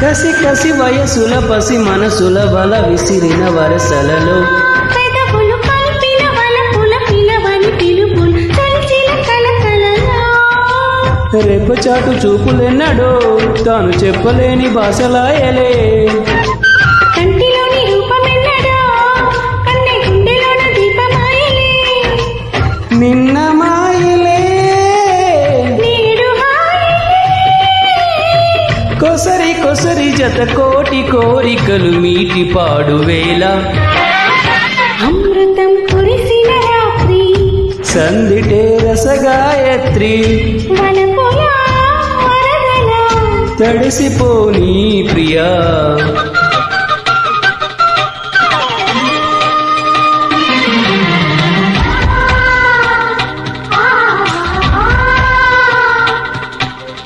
కసి కసి వయసుల పసి మనసుల వల విసిరిన వరసలలో పెదవులు కలిపిన వలపుల పిలవని పిలుపులు తలచిన కలకలలో రెప్పచాటు చూపులెన్నడో తాను చెప్పలేని భాషలాయలే కంటిలోని రూపమెన్నడో కన్నె గుండెలోన దీపమాయలే నిన్న మాయలే నేడు కొసరి కొసరి జత కోటి కోరికలు మీటి పాడువేళ అమృతం కురిసిన రాత్రి సందిటే రసగాయత్రి వలపుల వరదల తడిసిపోనీ ప్రియా